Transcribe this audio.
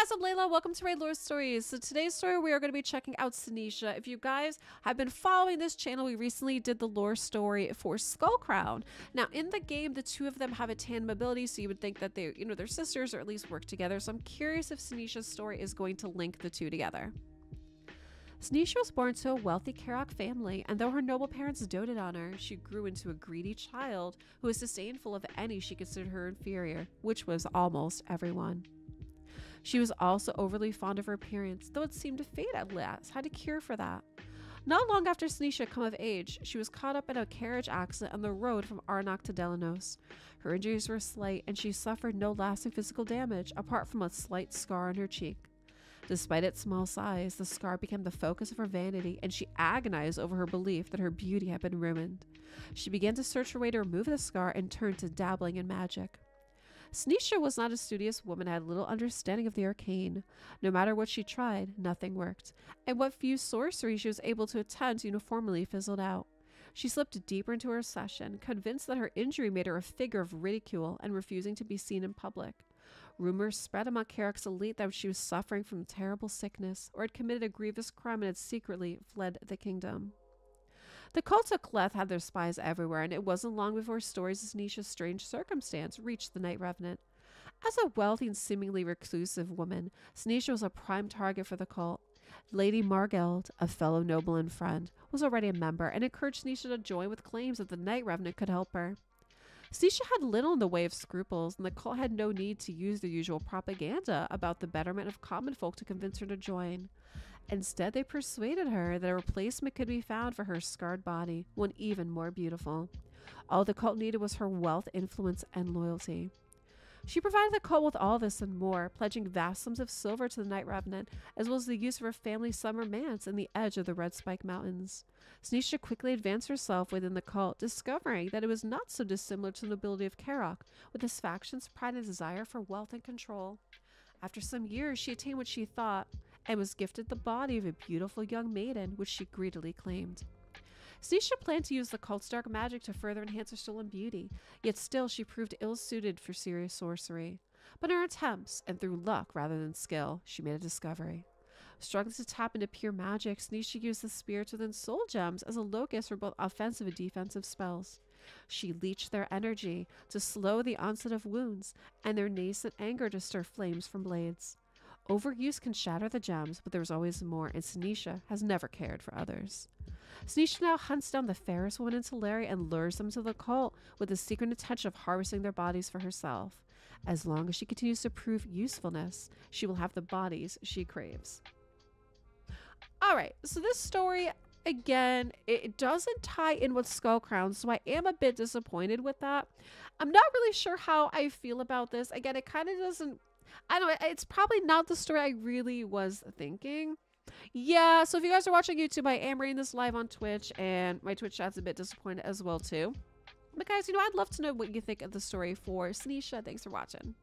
guys, I'm Layla. Welcome to Raidlore Stories. So today's story, we are going to be checking out Sinesha. If you guys have been following this channel, we recently did the lore story for Skull Crown. Now, in the game, the two of them have a tandem ability, so you would think that they're sisters or at least work together. So I'm curious if Sinesha's story is going to link the two together. Sinesha was born to a wealthy Karak family, and though her noble parents doted on her, she grew into a greedy child who was disdainful of any she considered her inferior, which was almost everyone. She was also overly fond of her appearance, though it seemed to fade at last. Had a cure for that. Not long after Sinesha had come of age, she was caught up in a carriage accident on the road from Arnak to Delanos. Her injuries were slight, and she suffered no lasting physical damage, apart from a slight scar on her cheek. Despite its small size, the scar became the focus of her vanity, and she agonized over her belief that her beauty had been ruined. She began to search for a way to remove the scar and turned to dabbling in magic. Sinesha was not a studious woman and had little understanding of the arcane. No matter what she tried, nothing worked, and what few sorcery she was able to attempt uniformly fizzled out. She slipped deeper into her obsession, convinced that her injury made her a figure of ridicule and refusing to be seen in public. Rumors spread among Karak's elite that she was suffering from terrible sickness or had committed a grievous crime and had secretly fled the kingdom. The cult of Cleth had their spies everywhere, and it wasn't long before stories of Sinesha's strange circumstance reached the Night Revenant. As a wealthy and seemingly reclusive woman, Sinesha was a prime target for the cult. Lady Margeld, a fellow noble and friend, was already a member and encouraged Sinesha to join with claims that the Night Revenant could help her. Sinesha had little in the way of scruples, and the cult had no need to use their usual propaganda about the betterment of common folk to convince her to join. Instead, they persuaded her that a replacement could be found for her scarred body, one even more beautiful. All the cult needed was her wealth, influence, and loyalty. She provided the cult with all this and more, pledging vast sums of silver to the Night Revenant, as well as the use of her family's summer manse in the edge of the Red Spike Mountains. Sinesha quickly advanced herself within the cult, discovering that it was not so dissimilar to the nobility of Karak, with its factions' pride and desire for wealth and control. After some years, she attained what she thought, and was gifted the body of a beautiful young maiden, which she greedily claimed. Sinesha planned to use the cult's dark magic to further enhance her stolen beauty, yet still she proved ill-suited for serious sorcery. But in her attempts, and through luck rather than skill, she made a discovery. Struggling to tap into pure magic, Sinesha used the spirits within soul gems as a locus for both offensive and defensive spells. She leached their energy to slow the onset of wounds, and their nascent anger to stir flames from blades. Overuse can shatter the gems, but there's always more, and Sinesha has never cared for others. Sinesha now hunts down the fairest woman in Teleria and lures them to the cult with the secret intention of harvesting their bodies for herself. As long as she continues to prove usefulness, she will have the bodies she craves. Alright, so this story, again, it doesn't tie in with Skull Crown, so I am a bit disappointed with that. I'm not really sure how I feel about this. Again, it kind of doesn't, I don't know, it's probably not the story I really was thinking. Yeah, so if you guys are watching YouTube, I am reading this live on Twitch, and my Twitch chat's a bit disappointed as well, too. But guys, I'd love to know what you think of the story for Sinesha. Thanks for watching.